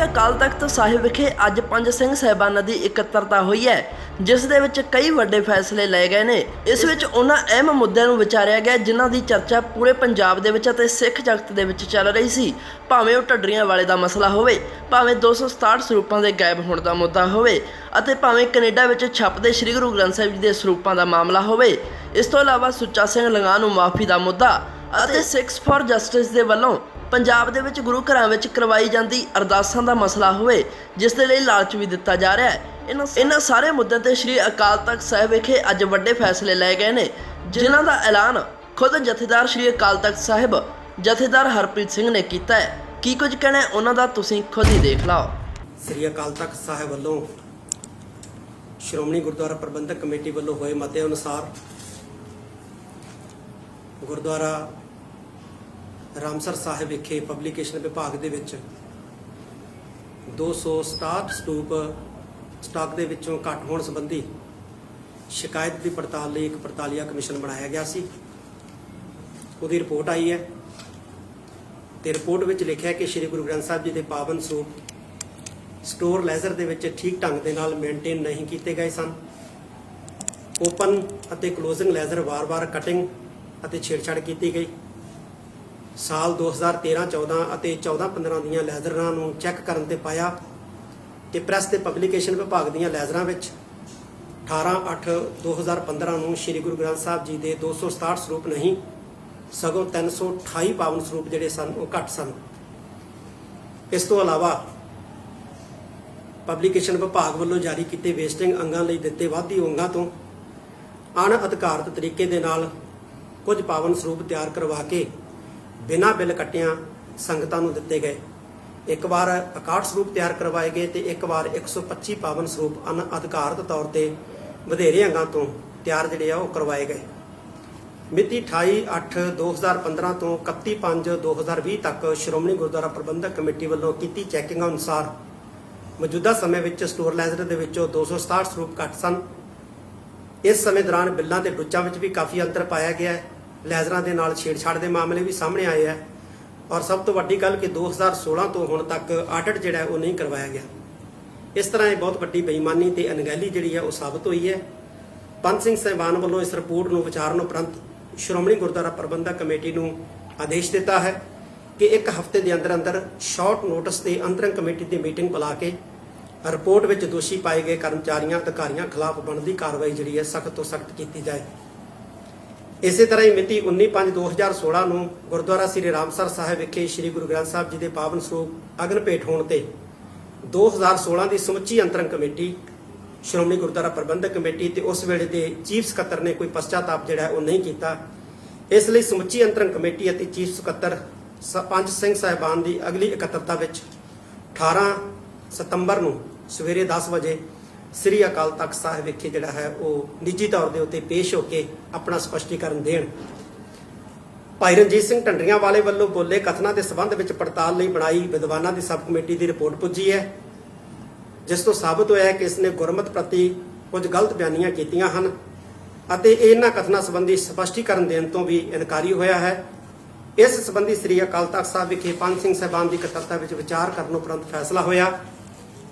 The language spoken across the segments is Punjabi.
अकाल तख्त साहिब विखे अज पंज सिंह साहिबाना की इकत्तरता हुई है, जिस दे विच कई वड्डे फैसले लए गए ने। इस विच उन्हां अहम मुद्दिਆਂ ਨੂੰ विचारिया गया जिन्हां दी चर्चा पूरे पंजाब दे विच अते सिख जगत दे विच चल रही सी। भावें ਉਹ ਢੱਡਰੀਆਂ वाले ਦਾ मसला होवे, भावें 267 ਸਰੂਪਾਂ ਦੇ गायब होने का मुद्दा होवे, ਅਤੇ ਭਾਵੇਂ ਕੈਨੇਡਾ ਵਿੱਚ ਛਪਦੇ श्री गुरु ग्रंथ साहिब जी ਦੇ ਸਰੂਪਾਂ ਦਾ मामला होवे। इस तो इलावा सुच्चा सिंह लंगाह ਨੂੰ माफ़ी ਦਾ मुद्दा ਅਤੇ सिक्स फॉर जस्टिस ਦੇ ਵੱਲੋਂ पंजाब ਦੇ ਵਿੱਚ ਗੁਰੂ ਘਰਾਂ ਵਿੱਚ ਕਰਵਾਈ ਜਾਂਦੀ ਅਰਦਾਸਾਂ ਦਾ ਮਸਲਾ ਹੋਵੇ, ਜਿਸ ਦੇ ਲਈ ਲਾਲਚ ਵੀ ਦਿੱਤਾ ਜਾ ਰਿਹਾ ਹੈ। ਇਹਨਾਂ ਸਾਰੇ ਮੁੱਦਿਆਂ ਤੇ ਸ਼੍ਰੀ ਅਕਾਲ ਤਖਤ ਸਾਹਿਬ ਵਿਖੇ ਅੱਜ ਵੱਡੇ ਫੈਸਲੇ ਲਏ ਗਏ ਨੇ, ਜਿਨ੍ਹਾਂ ਦਾ ਐਲਾਨ ਖੁਦ ਜਥੇਦਾਰ ਸ਼੍ਰੀ ਅਕਾਲ ਤਖਤ ਸਾਹਿਬ ਜਥੇਦਾਰ ਹਰਪ੍ਰੀਤ ਸਿੰਘ ਨੇ ਕੀਤਾ ਹੈ। ਕੀ ਕੁਝ ਕਹਿਣਾ ਹੈ ਉਹਨਾਂ ਦਾ ਤੁਸੀਂ ਖੁਦ ਹੀ ਦੇਖ ਲਓ। ਸ੍ਰੀ ਅਕਾਲ ਤਖਤ ਸਾਹਿਬ ਵੱਲੋਂ ਸ਼੍ਰੋਮਣੀ ਗੁਰਦੁਆਰਾ ਪ੍ਰਬੰਧਕ ਕਮੇਟੀ ਵੱਲੋਂ ਹੋਏ ਮਤੇ ਅਨੁਸਾਰ ਗੁਰਦੁਆਰਾ ਰਾਮਸਰ ਸਾਹਿਬ ਵਿਖੇ ਪਬਲੀਕੇਸ਼ਨ ਵਿਭਾਗ ਦੇ ਵਿੱਚ 267 ਸਟਾਕ ਦੇ ਵਿੱਚੋਂ ਘੱਟ ਹੋਣ ਸੰਬੰਧੀ ਸ਼ਿਕਾਇਤ ਦੀ ਪੜਤਾਲ ਲਈ ਇੱਕ ਪੜਤਾਲੀਆ ਕਮਿਸ਼ਨ ਬਣਾਇਆ ਗਿਆ ਸੀ। ਉਹਦੀ ਰਿਪੋਰਟ ਆਈ ਹੈ ਤੇ ਰਿਪੋਰਟ ਵਿੱਚ ਲਿਖਿਆ ਕਿ ਸ੍ਰੀ ਗੁਰੂ ਗ੍ਰੰਥ ਸਾਹਿਬ ਜੀ ਦੇ ਪਾਵਨ ਸਰੂਪ ਸਟੋਰ ਲੈਜ਼ਰ ਦੇ ਵਿੱਚ ਠੀਕ ਢੰਗ ਦੇ ਨਾਲ ਮੇਨਟੇਨ ਨਹੀਂ ਕੀਤੇ ਗਏ ਸਨ। ਓਪਨ ਅਤੇ ਕਲੋਜ਼ਿੰਗ ਲੈਜ਼ਰ ਵਾਰ-ਵਾਰ ਕਟਿੰਗ ਅਤੇ ਛੇੜਛਾੜ ਕੀਤੀ ਗਈ। ਸਾਲ 2013-14 ਅਤੇ 14-15 ਦੀਆਂ ਲੈਜ਼ਰਾਂ ਨੂੰ ਚੈੱਕ ਕਰਨ ਤੇ ਪਾਇਆ ਕਿ ਪ੍ਰੈਸ ਤੇ ਪਬਲੀਕੇਸ਼ਨ ਵਿਭਾਗ ਦੀਆਂ ਲੈਜ਼ਰਾਂ ਵਿੱਚ 18/8/2015 ਨੂੰ ਸ੍ਰੀ ਗੁਰੂ ਗ੍ਰੰਥ ਸਾਹਿਬ ਜੀ ਦੇ 267 ਸਰੂਪ ਨਹੀਂ ਸਗੋਂ 328 ਪਾਵਨ ਸਰੂਪ ਜਿਹੜੇ ਸਨ ਉਹ ਘੱਟ ਸਨ। ਇਸ ਤੋਂ ਇਲਾਵਾ ਪਬਲੀਕੇਸ਼ਨ ਵਿਭਾਗ ਵੱਲੋਂ ਜਾਰੀ ਕੀਤੇ ਵੇਸਟਿੰਗ ਅੰਗਾਂ ਲਈ ਦਿੱਤੇ ਵਾਧੀ ਅੰਗਾਂ ਤੋਂ ਅਣਅਧਿਕਾਰਤ ਤਰੀਕੇ ਦੇ ਨਾਲ ਕੁਝ ਪਾਵਨ ਸਰੂਪ ਤਿਆਰ ਕਰਵਾ ਕੇ ਬਿਨਾਂ ਬਿੱਲ ਕੱਟਿਆਂ ਸੰਗਤਾਂ ਨੂੰ ਦਿੱਤੇ ਗਏ। ਇੱਕ ਵਾਰ 61 ਸਰੂਪ ਤਿਆਰ ਕਰਵਾਏ ਗਏ ਤੇ ਇੱਕ ਵਾਰ 125 ਪਾਵਨ ਸਰੂਪ ਅਣਅਧਿਕਾਰਤ ਤੌਰ ਤੇ ਵਧੇਰੇ ਅੰਗਾਂ ਤੋਂ ਤਿਆਰ ਜਿਹੜੇ ਆ ਉਹ ਕਰਵਾਏ ਗਏ। ਮਿਤੀ 28/8/2015 ਤੋਂ 31/5/2020 ਤੱਕ ਸ਼੍ਰੋਮਣੀ ਗੁਰਦੁਆਰਾ ਪ੍ਰਬੰਧਕ ਕਮੇਟੀ ਵੱਲੋਂ ਕੀਤੀ ਚੈਕਿੰਗ ਅਨੁਸਾਰ ਮੌਜੂਦਾ ਸਮੇਂ ਵਿੱਚ ਸਟੋਰ ਲੈਜ਼ਰ ਦੇ ਵਿੱਚੋਂ 267 ਸਰੂਪ ਘੱਟ ਸਨ। ਇਸ ਸਮੇਂ ਦੌਰਾਨ ਬਿੱਲਾਂ ਤੇ ਟੁੱਚਾਂ ਵਿੱਚ ਵੀ ਕਾਫੀ ਅੰਤਰ ਪਾਇਆ ਗਿਆ ਹੈ। ਲੈਜ਼ਰਾਂ ਦੇ ਨਾਲ ਛੇੜਛਾੜ ਦੇ ਮਾਮਲੇ ਵੀ ਸਾਹਮਣੇ ਆਏ ਹੈ ਔਰ ਸਭ ਤੋਂ ਵੱਡੀ ਗੱਲ ਕਿ 2016 ਤੋਂ ਹੁਣ ਤੱਕ ਆਡਿਟ ਜਿਹੜਾ ਉਹ ਨਹੀਂ ਕਰਵਾਇਆ ਗਿਆ। ਇਸ ਤਰ੍ਹਾਂ ਇਹ ਬਹੁਤ ਵੱਡੀ ਬੇਈਮਾਨੀ ਤੇ ਅਣਗਹਿਲੀ ਜਿਹੜੀ ਹੈ ਉਹ ਸਾਬਤ ਹੋਈ ਹੈ। ਪੰਜ ਸਿੰਘ ਸਾਹਿਬਾਨ ਵੱਲੋਂ ਇਸ ਰਿਪੋਰਟ ਨੂੰ ਵਿਚਾਰਨ ਉਪਰੰਤ ਸ਼੍ਰੋਮਣੀ ਗੁਰਦੁਆਰਾ ਪ੍ਰਬੰਧਕ ਕਮੇਟੀ ਨੂੰ ਆਦੇਸ਼ ਦਿੱਤਾ ਹੈ ਕਿ ਇੱਕ ਹਫ਼ਤੇ ਦੇ ਅੰਦਰ ਅੰਦਰ ਸ਼ਾਰਟ ਨੋਟਿਸ ਤੇ ਅੰਤਰਿਮ ਕਮੇਟੀ ਦੀ ਮੀਟਿੰਗ ਬੁਲਾ ਕੇ ਰਿਪੋਰਟ ਵਿੱਚ ਦੋਸ਼ੀ ਪਾਏ ਗਏ ਕਰਮਚਾਰੀਆਂ ਅਧਿਕਾਰੀਆਂ ਖਿਲਾਫ ਬਣਦੀ ਕਾਰਵਾਈ ਜਿਹੜੀ ਹੈ ਸਖਤ ਤੋਂ ਸਖਤ ਕੀਤੀ ਜਾਏ। ਇਸੇ ਤਰ੍ਹਾਂ ਹੀ ਮਿਤੀ 19/5/2016 ਨੂੰ ਗੁਰਦੁਆਰਾ ਸ੍ਰੀ ਰਾਮਸਰ ਸਾਹਿਬ ਵਿਖੇ ਸ੍ਰੀ ਗੁਰੂ ਗ੍ਰੰਥ ਸਾਹਿਬ ਜੀ ਦੇ ਪਾਵਨ ਸਰੂਪ ਅਗਨ ਭੇਟ ਹੋਣ ਤੇ 2016 ਦੀ ਸਮੁੱਚੀ ਅੰਤਰਿਮ ਕਮੇਟੀ ਸ਼੍ਰੋਮਣੀ ਗੁਰਦੁਆਰਾ ਪ੍ਰਬੰਧਕ ਕਮੇਟੀ ਤੇ ਉਸ ਵੇਲੇ ਦੇ ਚੀਫ ਸਕੱਤਰ ਨੇ ਕੋਈ ਪਛਤਾਪ ਜਿਹੜਾ ਉਹ ਨਹੀਂ ਕੀਤਾ। ਇਸ ਲਈ ਸਮੁੱਚੀ ਅੰਤਰਿਮ ਕਮੇਟੀ ਅਤੇ ਚੀਫ ਸਕੱਤਰ ਪੰਜ ਸਿੰਘ ਸਾਹਿਬਾਨ ਦੀ ਅਗਲੀ ਇਕੱਤਰਤਾ ਵਿੱਚ 18 ਸਤੰਬਰ ਨੂੰ ਸਵੇਰੇ 10 ਵਜੇ ਸ੍ਰੀ ਅਕਾਲ ਤਖਤ ਸਾਹਿਬ ਵਿਖੇ ਜਿਹੜਾ ਹੈ ਉਹ ਨਿੱਜੀ ਤੌਰ ਦੇ ਉੱਤੇ ਪੇਸ਼ ਹੋ ਕੇ ਆਪਣਾ ਸਪਸ਼ਟੀਕਰਨ ਦੇਣ। ਭਾਈ ਰਣਜੀਤ ਸਿੰਘ ਢੱਡਰੀਆਂ ਵਾਲੇ ਵੱਲੋਂ ਬੋਲੇ ਕਥਨਾਂ ਦੇ ਸਬੰਧ ਵਿੱਚ ਪੜਤਾਲ ਲਈ ਬਣਾਈ ਵਿਦਵਾਨਾਂ ਦੀ ਸਬ ਕਮੇਟੀ ਦੀ ਰਿਪੋਰਟ ਪੁੱਜੀ ਹੈ, ਜਿਸ ਤੋਂ ਸਾਬਤ ਹੋਇਆ ਹੈ ਕਿ ਇਸ ਨੇ ਗੁਰਮਤ ਪ੍ਰਤੀ ਕੁਝ ਗਲਤ ਬਿਆਨੀਆਂ ਕੀਤੀਆਂ ਹਨ ਅਤੇ ਇਹਨਾਂ ਕਥਨਾਂ ਸੰਬੰਧੀ ਸਪਸ਼ਟੀਕਰਨ ਦੇਣ ਤੋਂ ਵੀ ਇਨਕਾਰੀ ਹੋਇਆ ਹੈ। ਇਸ ਸੰਬੰਧੀ ਸ੍ਰੀ ਅਕਾਲ ਤਖਤ ਸਾਹਿਬ ਵਿਖੇ ਪੰਜ ਸਿੰਘ ਸਾਹਿਬਾਨ ਦੀ ਇਕੱਤਰਤਾ ਵਿੱਚ ਵਿਚਾਰ ਕਰਨ ਉਪਰੰਤ ਫੈਸਲਾ ਹੋਇਆ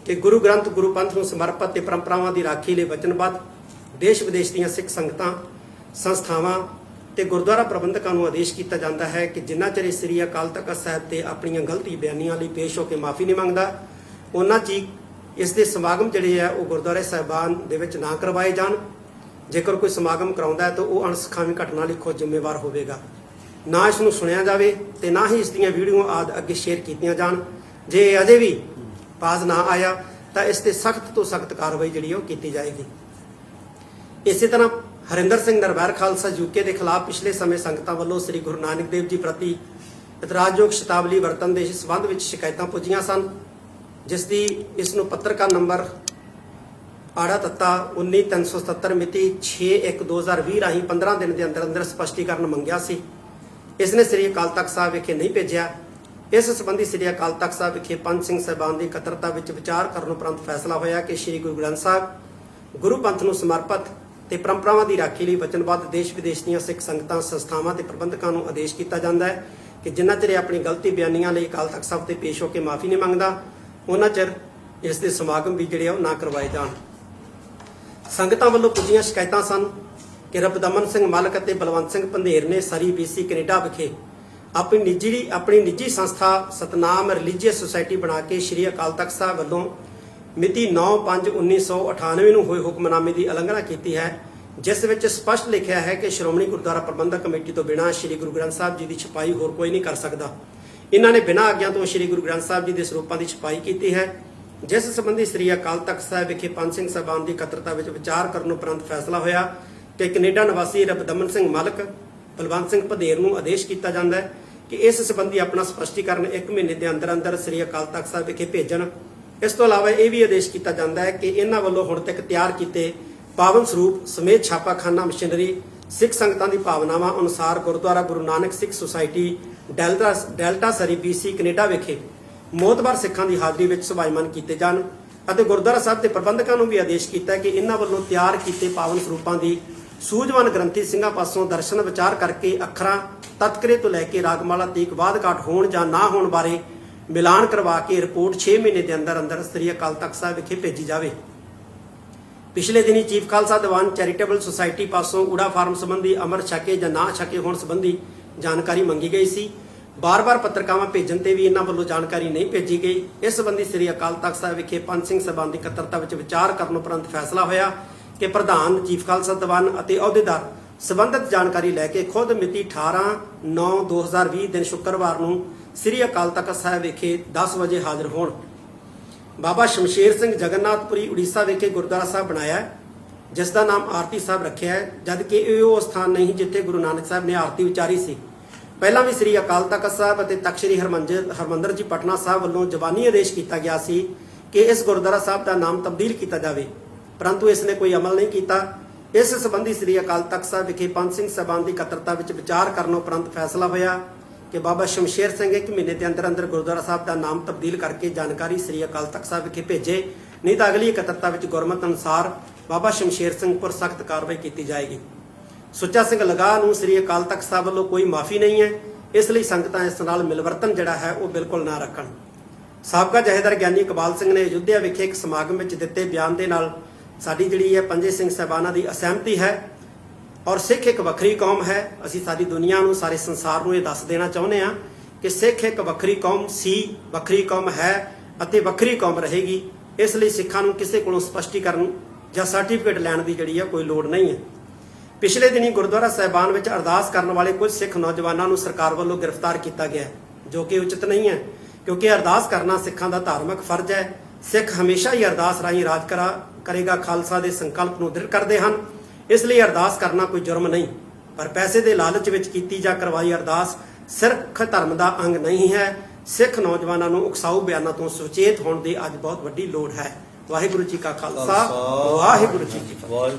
ਕਿ ਗੁਰੂ ਗ੍ਰੰਥ ਗੁਰੂ ਪੰਥ ਨੂੰ ਸਮਰਪਿਤ ਤੇ ਪਰੰਪਰਾਵਾਂ ਦੀ ਰਾਖੀ ਲਈ ਵਚਨਬੱਧ ਦੇਸ਼ ਵਿਦੇਸ਼ ਦੀਆਂ ਸਿੱਖ ਸੰਗਤਾਂ ਸੰਸਥਾਵਾਂ ਤੇ ਗੁਰਦੁਆਰਾ ਪ੍ਰਬੰਧਕਾਂ ਨੂੰ ਆਦੇਸ਼ ਕੀਤਾ ਜਾਂਦਾ ਹੈ ਕਿ ਜਿੰਨਾ ਚਿਰ ਸ੍ਰੀ ਅਕਾਲ ਤਖਤ ਸਾਹਿਬ ਤੇ ਆਪਣੀਆਂ ਗਲਤੀ ਬਿਆਨੀਆਂ ਲਈ ਪੇਸ਼ ਹੋ ਕੇ ਮਾਫੀ ਨਹੀਂ ਮੰਗਦਾ, ਉਹਨਾਂ ਚਿਰ ਇਸ ਦੇ ਸਮਾਗਮ ਜਿਹੜੇ ਆ ਉਹ ਗੁਰਦੁਆਰੇ ਸਾਹਿਬਾਨ ਦੇ ਵਿੱਚ ਨਾ ਕਰਵਾਏ ਜਾਣ। ਜੇਕਰ ਕੋਈ ਸਮਾਗਮ ਕਰਾਉਂਦਾ ਹੈ ਤਾਂ ਉਹ ਅਣਸਖਾਵੀਂ ਘਟਨਾ ਲਈ ਖੁਦ ਜ਼ਿੰਮੇਵਾਰ ਹੋਵੇਗਾ। ਨਾ ਇਸ ਨੂੰ ਸੁਣਿਆ ਜਾਵੇ ਤੇ ਨਾ ਹੀ ਇਸ ਦੀਆਂ ਵੀਡੀਓ ਆਦਿ ਅੱਗੇ ਸ਼ੇਅਰ ਕੀਤੀਆਂ ਜਾਣ। ਜੇ ਅਜੇ ਵੀ ਬਾਜ਼ ਨਾ ਆਇਆ ਤਾਂ ਇਸ ਤੇ ਸਖਤ ਤੋਂ ਸਖਤ ਕਾਰਵਾਈ ਜਿਹੜੀ ਉਹ ਕੀਤੀ ਜਾਏਗੀ। ਇਸੇ ਤਰ੍ਹਾਂ ਹਰਿੰਦਰ ਸਿੰਘ ਨਰਵੈਰ ਖਾਲਸਾ ਯੂਕੇ ਦੇ ਖਿਲਾਫ ਪਿਛਲੇ ਸਮੇਂ ਸੰਗਤਾਂ ਵੱਲੋਂ ਸ੍ਰੀ ਗੁਰੂ ਨਾਨਕ ਦੇਵ ਜੀ ਪ੍ਰਤੀ ਇਤਰਾਜ਼ਯੋਗ ਸ਼ਤਾਵਲੀ ਵਰਤਨ ਦੇ ਸੰਬੰਧ ਵਿੱਚ ਸ਼ਿਕਾਇਤਾਂ ਪੁੱਜੀਆਂ ਸਨ, ਜਿਸ ਦੀ ਇਸ ਨੂੰ ਪੱਤਰਕਾਰ ਨੰਬਰ ਆੜਾ ਤੱਤਾ 19/377 ਮਿਤੀ 6/1/2020 ਰਾਹੀਂ 15 ਦਿਨ ਦੇ ਅੰਦਰ ਅੰਦਰ ਸਪਸ਼ਟੀਕਰਨ ਮੰਗਿਆ ਸੀ। ਇਸ ਨੇ ਸ੍ਰੀ ਅਕਾਲ ਤਖਤ ਸਾਹਿਬ ਵਿਖੇ ਨਹੀਂ ਭੇਜਿਆ। ਇਸ ਸੰਬੰਧੀ ਸ੍ਰੀ ਅਕਾਲ ਤਖਤ ਸਾਹਿਬ ਵਿਖੇ ਪੰਜ ਸਿੰਘ ਸਾਹਿਬਾਨ ਦੀ ਇਕੱਤਰਤਾ ਵਿੱਚ ਵਿਚਾਰ ਕਰਨ ਉਪਰੰਤ ਫੈਸਲਾ ਹੋਇਆ ਕਿ ਸ੍ਰੀ ਗੁਰੂ ਗ੍ਰੰਥ ਸਾਹਿਬ ਗੁਰੂ ਪੰਥ ਨੂੰ ਸਮਰਪਿਤ ਤੇ ਪਰੰਪਰਾਵਾਂ ਦੀ ਰਾਖੀ ਲਈ ਵਚਨਬੱਧ ਦੇਸ਼ ਵਿਦੇਸ਼ ਦੀਆਂ ਸਿੱਖ ਸੰਗਤਾਂ ਸੰਸਥਾਵਾਂ ਤੇ ਪ੍ਰਬੰਧਕਾਂ ਨੂੰ ਆਦੇਸ਼ ਕੀਤਾ ਜਾਂਦਾ ਹੈ ਕਿ ਜਿਨ੍ਹਾਂ ਚਿਰ ਆਪਣੀ ਗਲਤੀ ਬਿਆਨੀਆਂ ਲਈ ਅਕਾਲ ਤਖਤ ਸਾਹਿਬ ਤੇ ਪੇਸ਼ ਹੋ ਕੇ ਮਾਫੀ ਨਹੀਂ ਮੰਗਦਾ, ਉਹਨਾਂ ਚਿਰ ਇਸ ਦੇ ਸਮਾਗਮ ਵੀ ਜਿਹੜੇ ਆ ਉਹ ਨਾ ਕਰਵਾਏ ਜਾਣ। ਸੰਗਤਾਂ ਵੱਲੋਂ ਪੁੱਜੀਆਂ ਸ਼ਿਕਾਇਤਾਂ ਸਨ ਕਿ ਰਬਦਮਨ ਸਿੰਘ ਮਲਕ ਅਤੇ ਬਲਵੰਤ ਸਿੰਘ ਪੰਧੇਰ ਨੇ ਸਰੀ BC ਕੈਨੇਡਾ ਵਿਖੇ ਆਪਣੀ ਨਿੱਜੀ ਸੰਸਥਾ ਸਤਨਾਮ ਰਿਲੀਜੀਅਸ ਸੁਸਾਇਟੀ ਬਣਾ ਕੇ ਸ੍ਰੀ ਅਕਾਲ ਤਖਤ ਸਾਹਿਬ ਵੱਲੋਂ ਮਿਤੀ 9/5/1998 ਨੂੰ ਹੋਏ ਹੁਕਮਨਾਮੇ ਦੀ ਉਲੰਘਣਾ ਕੀਤੀ ਹੈ, ਜਿਸ ਵਿੱਚ ਸਪਸ਼ਟ ਲਿਖਿਆ ਹੈ ਕਿ ਸ਼੍ਰੋਮਣੀ ਗੁਰਦੁਆਰਾ ਪ੍ਰਬੰਧਕ ਕਮੇਟੀ ਤੋਂ ਬਿਨਾਂ ਸ੍ਰੀ ਗੁਰੂ ਗ੍ਰੰਥ ਸਾਹਿਬ ਜੀ ਦੀ ਛਪਾਈ ਹੋਰ ਕੋਈ ਨਹੀਂ ਕਰ ਸਕਦਾ। ਇਹਨਾਂ ਨੇ ਬਿਨਾਂ ਆਗਿਆ ਤੋਂ ਸ੍ਰੀ ਗੁਰੂ ਗ੍ਰੰਥ ਸਾਹਿਬ ਜੀ ਦੇ ਸਰੂਪਾਂ ਦੀ ਛਪਾਈ ਕੀਤੀ ਹੈ, ਜਿਸ ਸੰਬੰਧੀ ਸ੍ਰੀ ਅਕਾਲ ਤਖਤ ਸਾਹਿਬ ਵਿਖੇ ਪੰਜ ਸਿੰਘ ਸਾਹਿਬਾਨ ਦੀ ਇਕੱਤਰਤਾ ਵਿੱਚ ਵਿਚਾਰ ਕਰਨ ਉਪਰੰਤ ਫੈਸਲਾ ਹੋਇਆ ਕਿ ਕੈਨੇਡਾ ਨਿਵਾਸੀ ਰਬਦਮਨ ਸਿੰਘ ਮਲਕ ਬਲਵੰਤ ਸਿੰਘ ਪੰਧੇਰ ਨੂੰ ਆਦੇਸ਼ ਕੀਤਾ ਜਾਂਦਾ ਹੈ ਕਿ ਇਸ ਸੰਬੰਧੀ ਆਪਣਾ ਸਪਸ਼ਟੀਕਰਨ 1 ਮਹੀਨੇ ਦੇ ਅੰਦਰ ਅੰਦਰ ਸ੍ਰੀ ਅਕਾਲ ਤਖਤ ਸਾਹਿਬ ਵਿਖੇ ਭੇਜਣ। ਇਸ ਤੋਂ ਇਲਾਵਾ ਇਹ ਵੀ ਆਦੇਸ਼ ਕੀਤਾ ਜਾਂਦਾ ਹੈ ਕਿ ਇਹਨਾਂ ਵੱਲੋਂ ਹੁਣ ਤੱਕ ਤਿਆਰ ਕੀਤੇ ਪਾਵਨ ਸਰੂਪ ਸਮੇਤ ਛਾਪਾਖਾਨਾ ਮਸ਼ੀਨਰੀ ਸਿੱਖ ਸੰਗਤਾਂ ਦੀ ਭਾਵਨਾਵਾਂ ਅਨੁਸਾਰ ਗੁਰਦੁਆਰਾ ਗੁਰੂ ਨਾਨਕ ਸਿੱਖ ਸੁਸਾਇਟੀ ਡੈਲਟਾ ਸਰੀ BC ਕੈਨੇਡਾ ਵਿਖੇ ਮੋਤਬਰ ਸਿੱਖਾਂ ਦੀ ਹਾਜ਼ਰੀ ਵਿੱਚ ਸਭਾਈਮਾਨ ਕੀਤੇ ਜਾਣ ਅਤੇ ਗੁਰਦੁਆਰਾ ਸਾਹਿਬ ਦੇ ਪ੍ਰਬੰਧਕਾਂ ਨੂੰ ਵੀ ਆਦੇਸ਼ ਕੀਤਾ ਹੈ ਕਿ ਇਹਨਾਂ ਵੱਲੋਂ ਤਿਆਰ ਕੀਤੇ ਪਾਵਨ ਸਰੂਪਾਂ ਦੀ ਸੂਝਵਾਨ ਗ੍ਰੰਥੀ ਸਿੰਘਾਂ ਪਾਸੋਂ ਦਰਸ਼ਨ ਵਿਚਾਰ ਕਰਕੇ ਅੱਖਰਾਂ ਤਤਕਰੇ ਤੋਂ ਲੈ ਕੇ ਰਾਗਮਾਲਾ ਤੀਕ ਬਾਅਦ ਘਾਟ ਹੋਣ ਜਾਂ ਨਾ ਹੋਣ ਬਾਰੇ ਮਿਲਾਨ ਕਰਵਾ ਕੇ ਰਿਪੋਰਟ 6 ਮਹੀਨੇ ਦੇ ਅੰਦਰ ਅੰਦਰ ਸ੍ਰੀ ਅਕਾਲ ਤਖਤ ਸਾਹਿਬ ਵਿਖੇ ਭੇਜੀ ਜਾਵੇ। ਪਿਛਲੇ ਦਿਨੀ chief Khalsa Diwan charitable society ਪਾਸੋਂ ਊੜਾ ਫਾਰਮ ਸੰਬੰਧੀ ਅਮਰ ਛਕੇ ਜਾਂ ਨਾ ਛਕੇ ਹੋਣ ਸੰਬੰਧੀ ਜਾਣਕਾਰੀ ਮੰਗੀ ਗਈ ਸੀ। ਬਾਰ-ਬਾਰ ਪੱਤਰਕਾਵਾਂ ਭੇਜਣ ਤੇ ਵੀ ਇਹਨਾਂ ਵੱਲੋਂ ਜਾਣਕਾਰੀ ਨਹੀਂ ਭੇਜੀ ਗਈ। ਇਸ ਸੰਬੰਧੀ ਸ੍ਰੀ ਅਕਾਲ ਤਖਤ ਸਾਹਿਬ ਵਿਖੇ ਪੰਜ ਸਿੰਘ ਸਾਹਿਬਾਨ ਦੀ ਇਕੱਤਰਤਾ ਵਿੱਚ ਵਿਚਾਰ ਕਰਨ ਉਪਰੰਤ ਫੈਸਲਾ ਹੋਇਆ ਕਿ ਪ੍ਰਧਾਨ ਚੀਫ ਖਾਲਸਾ ਦੀਵਾਨ ਅਤੇ ਅਹੁਦੇਦਾਰ ਸੰਬੰਧਿਤ ਜਾਣਕਾਰੀ ਲੈ ਕੇ ਖੁਦ ਮਿਤੀ 18/9/2020 ਦਿਨ ਸ਼ੁੱਕਰਵਾਰ ਨੂੰ ਸ੍ਰੀ ਅਕਾਲ ਤਖਤ ਸਾਹਿਬ ਵਿਖੇ 10 ਵਜੇ ਹਾਜ਼ਰ ਹੋਣ। ਬਾਬਾ ਸ਼ਮਸ਼ੇਰ ਸਿੰਘ ਜਗਨਨਾਥਪੁਰੀ ਉੜੀਸਾ ਵਿਖੇ ਗੁਰਦੁਆਰਾ ਸਾਹਿਬ ਬਣਾਇਆ ਹੈ, ਜਿਸ ਦਾ ਨਾਮ ਆਰਤੀ ਸਾਹਿਬ ਰੱਖਿਆ ਹੈ, ਜਦਕਿ ਇਹ ਉਹ ਸਥਾਨ ਨਹੀਂ ਜਿੱਥੇ ਗੁਰੂ ਨਾਨਕ ਸਾਹਿਬ ਨੇ ਆਰਤੀ ਉਚਾਰੀ ਸੀ। ਪਹਿਲਾਂ ਵੀ ਸ੍ਰੀ ਅਕਾਲ ਤਖਤ ਸਾਹਿਬ ਅਤੇ ਤਖ਼ਤ ਸ੍ਰੀ ਹਰਮੰਦਰ ਜੀ ਪਟਨਾ ਸਾਹਿਬ ਵੱਲੋਂ ਜ਼ਬਾਨੀ ਆਦੇਸ਼ ਕੀਤਾ ਗਿਆ ਸੀ ਕਿ ਇਸ ਗੁਰਦੁਆਰਾ ਸਾਹਿਬ ਦਾ ਨਾਮ ਤਬਦੀਲ ਕੀਤਾ ਜਾਵੇ, ਪਰੰਤੂ ਇਸ ਨੇ ਕੋਈ ਅਮਲ ਨਹੀਂ ਕੀਤਾ। ਇਸ ਸੰਬੰਧੀ ਸ੍ਰੀ ਅਕਾਲ ਤਖਤ ਸਾਹਿਬ ਵਿਖੇ ਪੰਜ ਸਿੰਘ ਸਾਹਿਬਾਨ ਦੀ ਇਕੱਤਰਤਾ ਵਿੱਚ ਵਿਚਾਰ ਕਰਨ ਉਪਰੰਤ ਫੈਸਲਾ ਹੋਇਆ ਕਿ ਬਾਬਾ ਸ਼ਮਸ਼ੇਰ ਸਿੰਘ 1 ਮਹੀਨੇ ਦੇ ਅੰਦਰ ਅੰਦਰ ਗੁਰਦੁਆਰਾ ਸਾਹਿਬ ਦਾ ਨਾਮ ਤਬਦੀਲ ਕਰਕੇ ਜਾਣਕਾਰੀ ਸ੍ਰੀ ਅਕਾਲ ਤਖਤ ਸਾਹਿਬ ਵਿਖੇ ਭੇਜੇ, ਨਹੀਂ ਤਾਂ ਅਗਲੀ ਇਕੱਤਰਤਾ ਵਿੱਚ ਗੁਰਮਤਿ ਅਨੁਸਾਰ ਬਾਬਾ ਸ਼ਮਸ਼ੇਰ ਸਿੰਘ ਪਰ ਸਖਤ ਕਾਰਵਾਈ ਕੀਤੀ ਜਾਏਗੀ। ਸੁੱਚਾ ਸਿੰਘ ਲਗਾਹ ਨੂੰ ਸ੍ਰੀ ਅਕਾਲ ਤਖਤ ਸਾਹਿਬ ਵੱਲੋਂ ਕੋਈ ਮਾਫੀ ਨਹੀਂ ਹੈ, ਇਸ ਲਈ ਸੰਗਤਾਂ ਇਸ ਨਾਲ ਮਿਲਵਰਤਨ ਜਿਹੜਾ ਹੈ ਉਹ ਬਿਲਕੁਲ ਨਾ ਰੱਖਣ। ਸਾਬਕਾ ਜਥੇਦਾਰ ਗਿਆਨੀ ਇਕਬਾਲ ਸਿੰਘ ਨੇ ਅਯੁੱਧਿਆ ਵਿਖੇ ਇੱਕ ਸਮਾਗਮ ਵਿੱਚ ਦਿੱਤੇ ਬਿਆਨ ਦੇ ਨਾਲ ਸਾਡੀ ਜਿਹੜੀ ਹੈ ਪੰਜੇ ਸਿੰਘ ਸਾਹਿਬਾਨਾਂ ਦੀ ਅਸਹਿਮਤੀ ਹੈ ਔਰ ਸਿੱਖ ਇੱਕ ਵੱਖਰੀ ਕੌਮ ਹੈ। ਅਸੀਂ ਸਾਰੀ ਦੁਨੀਆ ਨੂੰ, ਸਾਰੇ ਸੰਸਾਰ ਨੂੰ ਇਹ ਦੱਸ ਦੇਣਾ ਚਾਹੁੰਦੇ ਹਾਂ ਕਿ ਸਿੱਖ ਇੱਕ ਵੱਖਰੀ ਕੌਮ ਸੀ, ਵੱਖਰੀ ਕੌਮ ਹੈ ਅਤੇ ਵੱਖਰੀ ਕੌਮ ਰਹੇਗੀ। ਇਸ ਲਈ ਸਿੱਖਾਂ ਨੂੰ ਕਿਸੇ ਕੋਲੋਂ ਸਪਸ਼ਟੀਕਰਨ ਜਾਂ ਸਰਟੀਫਿਕੇਟ ਲੈਣ ਦੀ ਜਿਹੜੀ ਹੈ ਕੋਈ ਲੋੜ ਨਹੀਂ ਹੈ। ਪਿਛਲੇ ਦਿਨੀ ਗੁਰਦੁਆਰਾ ਸਾਹਿਬਾਨ ਵਿੱਚ ਅਰਦਾਸ ਕਰਨ ਵਾਲੇ ਕੁਝ ਸਿੱਖ ਨੌਜਵਾਨਾਂ ਨੂੰ ਸਰਕਾਰ ਵੱਲੋਂ ਗ੍ਰਿਫਤਾਰ ਕੀਤਾ ਗਿਆ, ਜੋ ਕਿ ਉਚਿਤ ਨਹੀਂ ਹੈ, ਕਿਉਂਕਿ ਅਰਦਾਸ ਕਰਨਾ ਸਿੱਖਾਂ ਦਾ ਧਾਰਮਿਕ ਫਰਜ਼ ਹੈ। ਸਿੱਖ ਹਮੇਸ਼ਾ ਹੀ ਅਰਦਾਸ ਰਾਹੀਂ ਰਾਜ ਕਰੇਗਾ ਖਾਲਸਾ ਦੇ ਸੰਕਲਪ ਨੂੰ ਦ੍ਰਿੜ ਕਰਦੇ ਹਨ। ਇਸ ਲਈ ਅਰਦਾਸ ਕਰਨਾ ਕੋਈ ਜੁਰਮ ਨਹੀਂ, ਪਰ ਪੈਸੇ ਦੇ ਲਾਲਚ ਵਿੱਚ ਕੀਤੀ ਜਾਂ ਕਰਵਾਈ ਅਰਦਾਸ ਸਿੱਖ ਧਰਮ ਦਾ ਅੰਗ ਨਹੀਂ ਹੈ। ਸਿੱਖ ਨੌਜਵਾਨਾਂ ਨੂੰ ਉਕਸਾਊ ਬਿਆਨਾਂ ਤੋਂ ਸੁਚੇਤ ਹੋਣ ਦੀ ਅੱਜ ਬਹੁਤ ਵੱਡੀ ਲੋੜ ਹੈ। ਵਾਹਿਗੁਰੂ ਜੀ ਕਾ ਖਾਲਸਾ, ਵਾਹਿਗੁਰੂ ਜੀ ਕੀ ਫਤਿਹ।